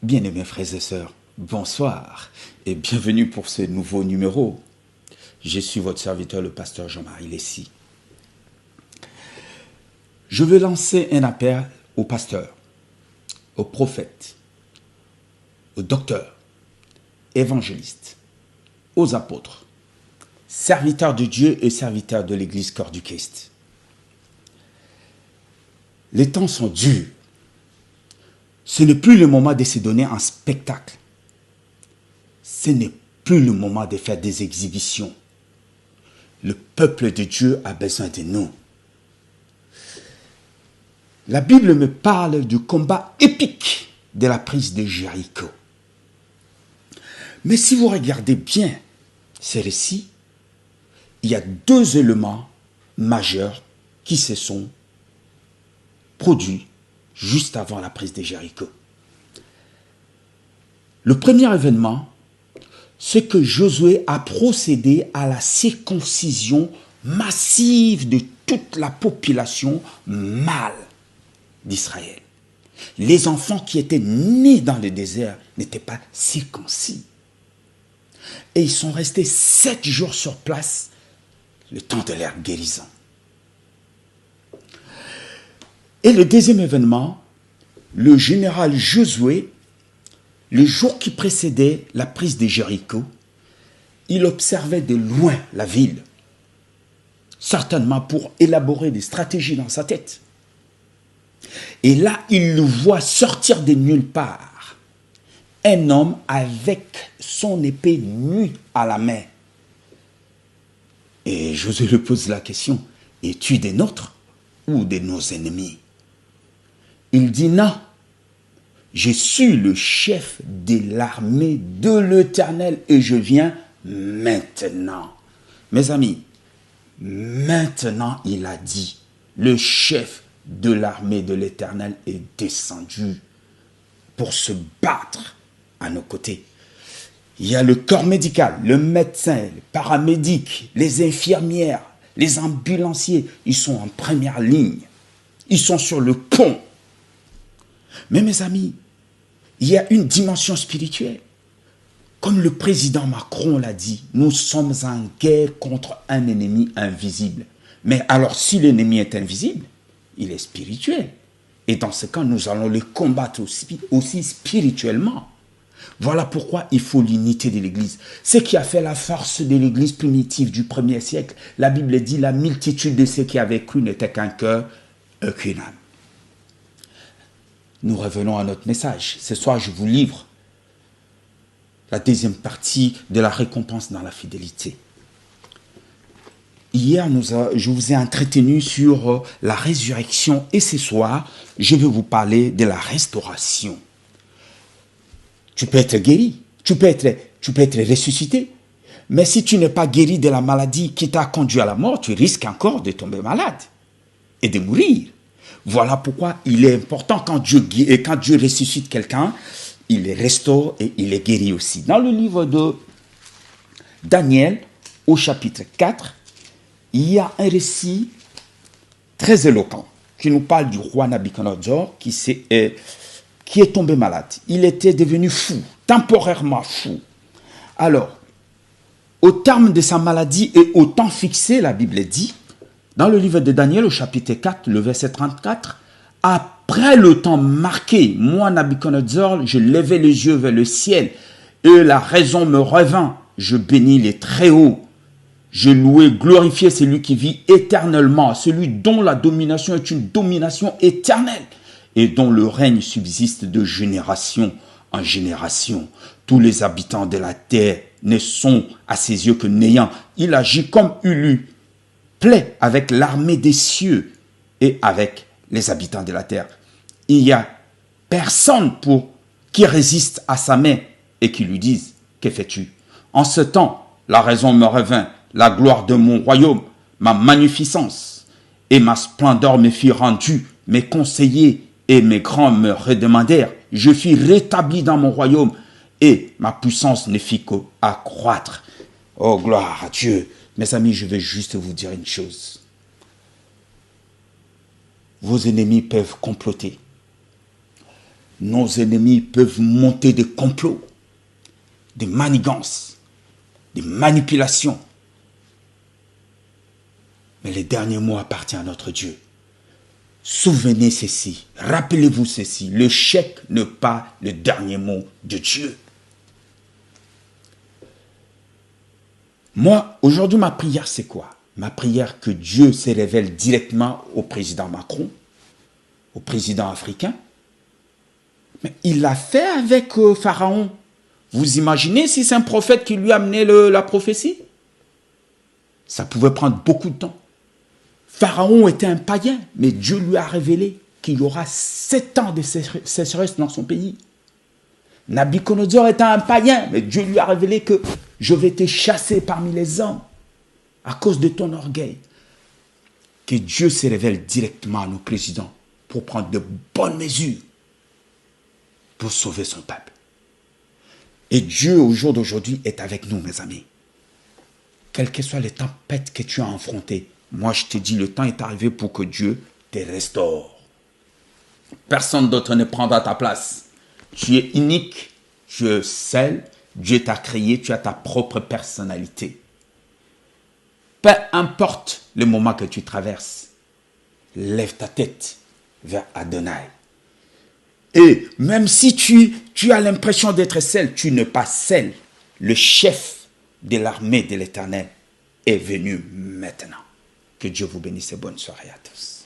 Bien-aimés frères et sœurs, bonsoir et bienvenue pour ce nouveau numéro. Je suis votre serviteur, le pasteur Jean-Marie Lessy. Je veux lancer un appel aux pasteurs, aux prophètes, aux docteurs, évangélistes, aux apôtres, serviteurs de Dieu et serviteurs de l'Église Corps du Christ. Les temps sont durs. Ce n'est plus le moment de se donner un spectacle. Ce n'est plus le moment de faire des exhibitions. Le peuple de Dieu a besoin de nous. La Bible me parle du combat épique de la prise de Jéricho. Mais si vous regardez bien ces récits, il y a deux éléments majeurs qui se sont produits juste avant la prise de Jéricho. Le premier événement, c'est que Josué a procédé à la circoncision massive de toute la population mâle d'Israël. Les enfants qui étaient nés dans le désert n'étaient pas circoncis. Et ils sont restés 7 jours sur place, le temps de leur guérison. Et le deuxième événement, le général Josué, le jour qui précédait la prise de Jéricho, il observait de loin la ville, certainement pour élaborer des stratégies dans sa tête. Et là, il le voit sortir de nulle part, un homme avec son épée nue à la main. Et Josué lui pose la question, es-tu des nôtres ou de nos ennemis? Il dit non, je suis le chef de l'armée de l'Éternel et je viens maintenant. Mes amis, maintenant il a dit, le chef de l'armée de l'Éternel est descendu pour se battre à nos côtés. Il y a le corps médical, le médecin, les paramédics, les infirmières, les ambulanciers, ils sont en première ligne. Ils sont sur le pont. Mais mes amis, il y a une dimension spirituelle. Comme le président Macron l'a dit, nous sommes en guerre contre un ennemi invisible. Mais alors, si l'ennemi est invisible, il est spirituel. Et dans ce cas, nous allons le combattre aussi spirituellement. Voilà pourquoi il faut l'unité de l'Église. Ce qui a fait la force de l'Église primitive du 1er siècle, la Bible dit, la multitude de ceux qui avaient cru n'était qu'un cœur, aucune âme. Nous revenons à notre message. Ce soir, je vous livre la deuxième partie de la récompense dans la fidélité. Hier, je vous ai entretenu sur la résurrection et ce soir, je vais vous parler de la restauration. Tu peux être guéri, tu peux être ressuscité, mais si tu n'es pas guéri de la maladie qui t'a conduit à la mort, tu risques encore de tomber malade et de mourir. Voilà pourquoi il est important quand Dieu ressuscite quelqu'un, il les restaure et il les guérit aussi. Dans le livre de Daniel, au chapitre 4, il y a un récit très éloquent qui nous parle du roi Nabuchodonosor qui est tombé malade. Il était devenu fou, temporairement fou. Alors, au terme de sa maladie et au temps fixé, la Bible dit, dans le livre de Daniel, au chapitre 4, le verset 34, « Après le temps marqué, moi, Nabuchodonosor, je levai les yeux vers le ciel, et la raison me revint. Je bénis les Très-Hauts. Je louai, glorifiai celui qui vit éternellement, celui dont la domination est une domination éternelle, et dont le règne subsiste de génération en génération. Tous les habitants de la terre ne sont à ses yeux que néants. Il agit comme Ulu, plaît avec l'armée des cieux et avec les habitants de la terre. Il n'y a personne qui résiste à sa main et qui lui dise, que fais-tu? En ce temps, la raison me revint, la gloire de mon royaume, ma magnificence et ma splendeur me furent rendues, mes conseillers et mes grands me redemandèrent, je fus rétabli dans mon royaume et ma puissance ne fit qu'accroître. Oh, gloire à Dieu. Mes amis, je vais juste vous dire une chose. Vos ennemis peuvent comploter. nos ennemis peuvent monter des complots, des manigances, des manipulations. Mais les derniers mots appartiennent à notre Dieu. Souvenez ceci, rappelez-vous ceci, le chèque n'est pas le dernier mot de Dieu. Moi, aujourd'hui, ma prière, c'est quoi? Ma prière, que Dieu se révèle directement au président Macron, au président africain. Mais il l'a fait avec Pharaon. Vous imaginez si c'est un prophète qui lui a amené la prophétie? Ça pouvait prendre beaucoup de temps. Pharaon était un païen, mais Dieu lui a révélé qu'il y aura 7 ans de sécheresse dans son pays. Nabuchodonosor était un païen, mais Dieu lui a révélé que je vais te chasser parmi les hommes à cause de ton orgueil. Que Dieu se révèle directement à nos présidents pour prendre de bonnes mesures pour sauver son peuple. Et Dieu, au jour d'aujourd'hui, est avec nous, mes amis. Quelles que soient les tempêtes que tu as affrontées, moi je te dis, le temps est arrivé pour que Dieu te restaure. Personne d'autre ne prendra ta place. Tu es unique, tu es seul, Dieu t'a créé, tu as ta propre personnalité. Peu importe le moment que tu traverses, lève ta tête vers Adonai. Et même si tu as l'impression d'être seul, tu n'es pas seul. Le chef de l'armée de l'Éternel est venu maintenant. Que Dieu vous bénisse et bonne soirée à tous.